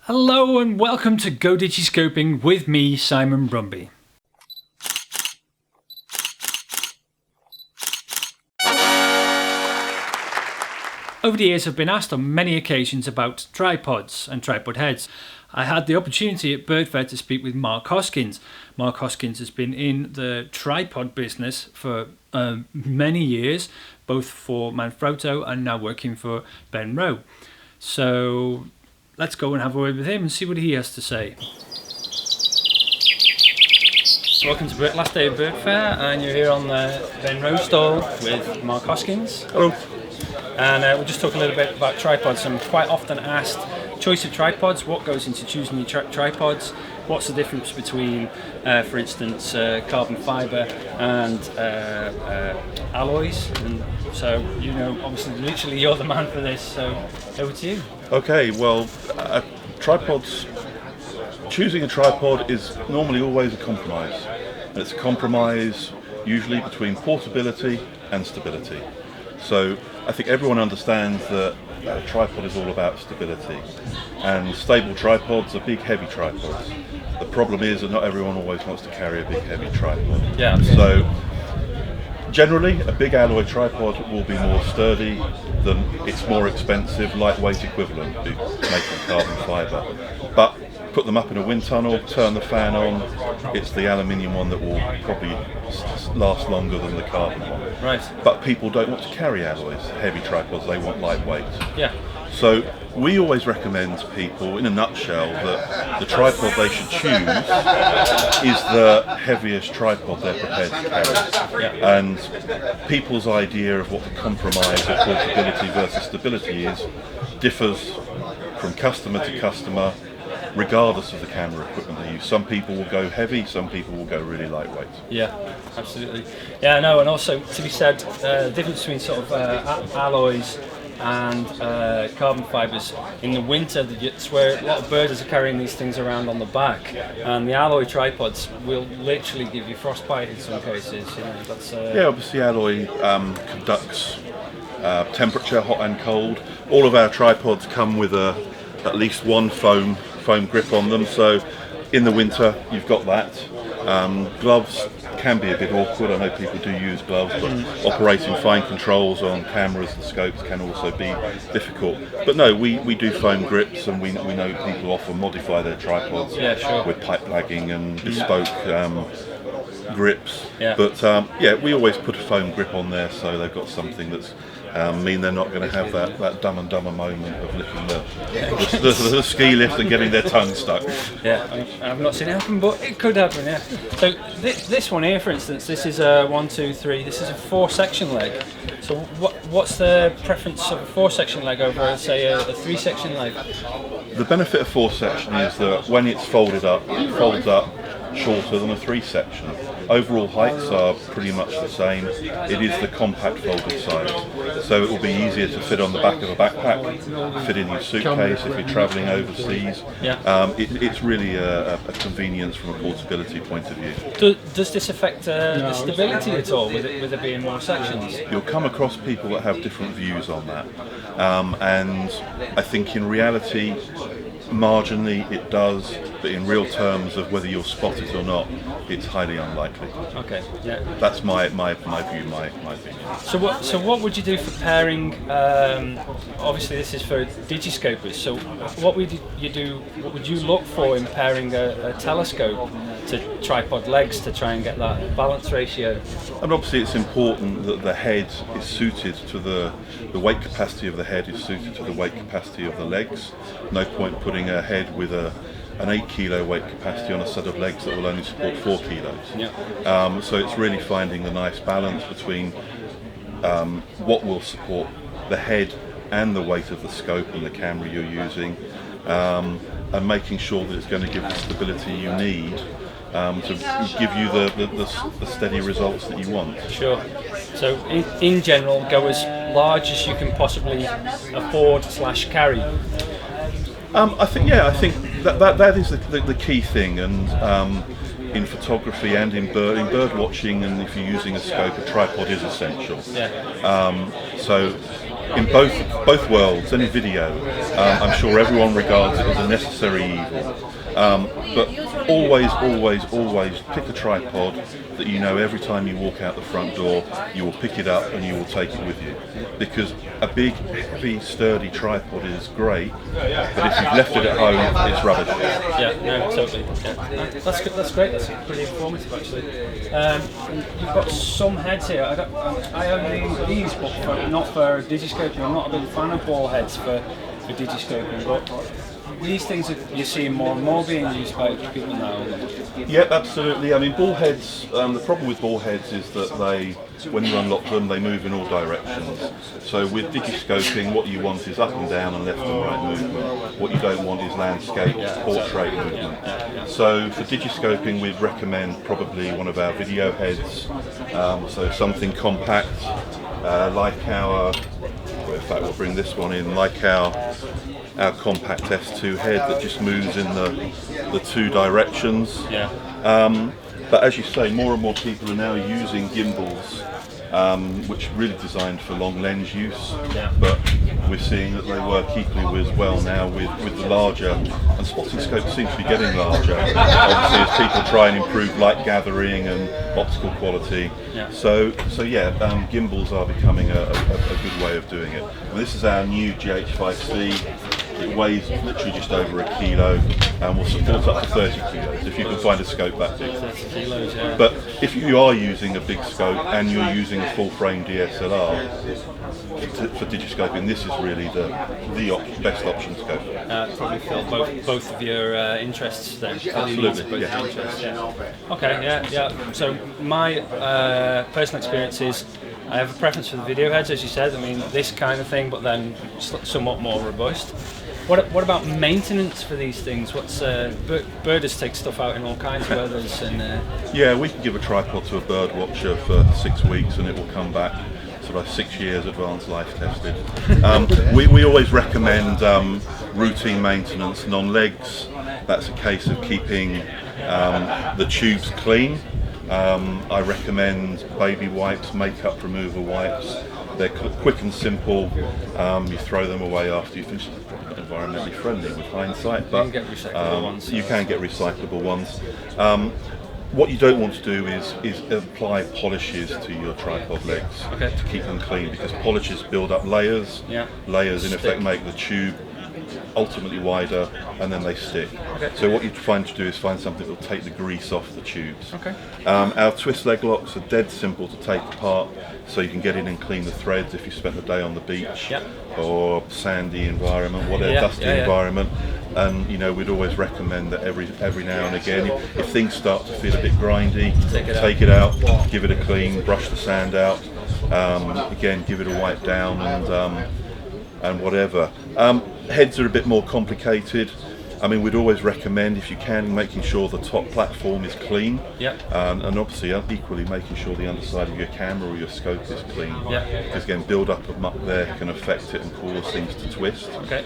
Hello and welcome to GoDigiscoping with me, Simon Brumby. Over the years I've been asked on many occasions about tripods and tripod heads. I had the opportunity at Bird Fair to speak with Mark Hoskins. Mark Hoskins has been in the tripod business for many years, both for Manfrotto and now working for Benro. So let's go and have a word with him and see what he has to say. Welcome to last day of Bird Fair, and you're here on the Benro stall with Mark Hoskins. Hello. And we'll just talk a little bit about tripods. I'm quite often asked, choice of tripods, what goes into choosing your tripods, what's the difference between, for instance, carbon fibre and alloys, and so, you know, obviously, literally you're the man for this, so over to you. Okay, well, choosing a tripod is normally always a compromise. And it's a compromise usually between portability and stability. So I think everyone understands that a tripod is all about stability, and stable tripods are big heavy tripods. The problem is that not everyone always wants to carry a big heavy tripod. Yeah, absolutely. So generally a big alloy tripod will be more sturdy than its more expensive lightweight equivalent, making carbon fibre. But put them up in a wind tunnel, turn the fan on, it's the aluminium one that will probably last longer than the carbon one. Right. But people don't want to carry alloys, heavy tripods, they want lightweight. Yeah. So we always recommend to people, in a nutshell, that the tripod they should choose is the heaviest tripod they're prepared to carry. Yeah. And people's idea of what the compromise of portability versus stability is differs from customer to customer, regardless of the camera equipment they use. Some people will go heavy, some people will go really lightweight. Yeah, absolutely. Yeah, I know, and also to be said, the difference between sort of alloys and carbon fibres in the winter, it's where a lot of birders are carrying these things around on the back, and the alloy tripods will literally give you frostbite in some cases. You know, that's yeah, obviously alloy conducts temperature, hot and cold. All of our tripods come with at least one foam grip on them, so in the winter you've got that. Gloves can be a bit awkward. I know people do use gloves, but operating fine controls on cameras and scopes can also be difficult. But no, we do foam grips, and we know people often modify their tripods with pipe lagging and bespoke grips. Yeah. But yeah, we always put a foam grip on there so they've got something that's mean they're not going to have that Dumb and Dumber moment of lifting the ski lift and getting their tongue stuck. Yeah, I've not seen it happen, but it could happen, yeah. So this one here, for instance, this is a 1, 2, 3, this is a 4-section leg. So what's the preference of a 4-section leg over, say, a 3-section leg? The benefit of 4-section is that when it's folded up, it folds up shorter than a 3-section. Overall heights are pretty much the same. It is the compact folded size, so it will be easier to fit on the back of a backpack, fit in your suitcase if you're travelling overseas. Yeah. It's really a convenience from a portability point of view. Does this affect the stability at all, with it being more sections? You'll come across people that have different views on that, and I think in reality marginally it does, but in real terms of whether you'll spot it or not, it's highly unlikely. Okay, yeah. That's my view, my opinion. So what would you do for pairing? Obviously, this is for digiscopers. So what would you do? What would you look for in pairing a telescope to tripod legs to try and get that balance ratio? And obviously, it's important that the head is suited to the weight capacity of the head is suited to the weight capacity of the legs. No point putting a head with an 8 kilo weight capacity on a set of legs that will only support 4 kilos. Yeah. So it's really finding the nice balance between what will support the head and the weight of the scope and the camera you're using, and making sure that it's going to give the stability you need to give you the steady results that you want. Sure. So in general, go as large as you can possibly afford / carry. I think that is the key thing, and in photography and in bird watching, and if you're using a scope, a tripod is essential. Yeah. So in both worlds, and in video, I'm sure everyone regards it as a necessary evil. But always pick a tripod that you know every time you walk out the front door, you will pick it up and you will take it with you. Because a big, heavy, sturdy tripod is great, but if you've left it at home, it's rubbish. Yeah, no, totally. Yeah. That's good. That's great. That's pretty informative, actually. You've got some heads here. I own these, but not for Digiscoping. I'm not a big fan of ball heads for Digiscoping, but these things you're seeing more and more being used by people now. Yep, absolutely. I mean, ball heads, the problem with ball heads is that when you unlock them, they move in all directions. So with Digiscoping, what you want is up and down and left and right movement. What you don't want is landscape, portrait movement. So for Digiscoping, we'd recommend probably one of our video heads, so something compact, like our, in fact we'll bring this one in, like our compact S2 head that just moves in the two directions. Yeah. But as you say, more and more people are now using gimbals, which are really designed for long lens use. Yeah. But we're seeing that they work equally as well now with the larger, and spotting scopes seem to be getting larger. Obviously, as people try and improve light gathering and optical quality. Yeah. So yeah, gimbals are becoming a good way of doing it. And this is our new GH5C. It weighs literally just over a kilo and will support up to 30 kilos if you can find a scope that big. 30 kilos, yeah. But if you are using a big scope and you're using a full frame DSLR for Digiscoping, this is really the best option scope. Probably fill both of your interests then. Absolutely, yeah. Interests, yeah. Okay, yeah. So my personal experience is I have a preference for the video heads, as you said. I mean, this kind of thing, but then somewhat more robust. What about maintenance for these things? What's birders take stuff out in all kinds of weathers and. Yeah, we can give a tripod to a bird watcher for 6 weeks and it will come back sort of 6 years advanced life tested. We always recommend routine maintenance, non-legs. That's a case of keeping the tubes clean. I recommend baby wipes, makeup remover wipes. They're quick and simple. You throw them away after you finish. Environmentally friendly with hindsight, but you can get recyclable ones. What you don't want to do is apply polishes to your tripod legs to keep them clean, because polishes build up layers. Yeah. Layers in effect make the tube ultimately wider, and then they stick. Okay. So what you find to do is find something that will take the grease off the tubes. Okay. Our twist leg locks are dead simple to take apart, so you can get in and clean the threads if you spent the day on the beach or sandy environment, whatever, dusty environment. And we'd always recommend that every now and again, if things start to feel a bit grindy, take it out, give it a clean, brush the sand out. Again, give it a wipe down and whatever. Heads are a bit more complicated. I mean, we'd always recommend, if you can, making sure the top platform is clean. And obviously, equally making sure the underside of your camera or your scope is clean. Because again, build up of muck there can affect it and cause things to twist. Okay.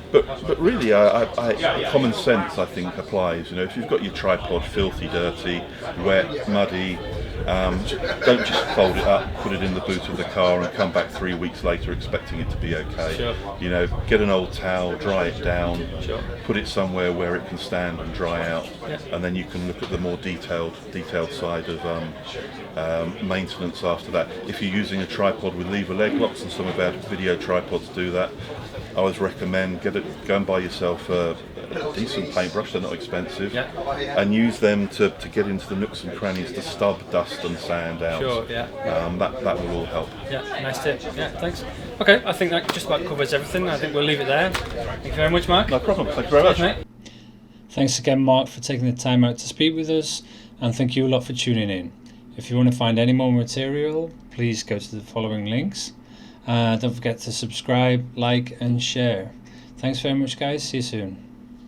But really, common sense, I think, applies. If you've got your tripod filthy, dirty, wet, muddy, don't just fold it up, put it in the boot of the car and come back 3 weeks later expecting it to be okay. Sure. Get an old towel, dry it down, put it somewhere where it can stand and dry out, and then you can look at the more detailed side of maintenance after that. If you're using a tripod with lever leg locks, and some of our video tripods do that, I always recommend go and buy yourself a decent paintbrush, they're not expensive, and use them to get into the nooks and crannies to stub dust and sand out. Sure, that will all help. Yeah, nice tip. Yeah, thanks. Okay, I think that just about covers everything. I think we'll leave it there. Thank you very much, Mark. No problem, thank you very much. Mate. Thanks again, Mark, for taking the time out to speak with us, and thank you a lot for tuning in. If you want to find any more material, please go to the following links. Don't forget to subscribe, like and share. Thanks very much, guys. See you soon.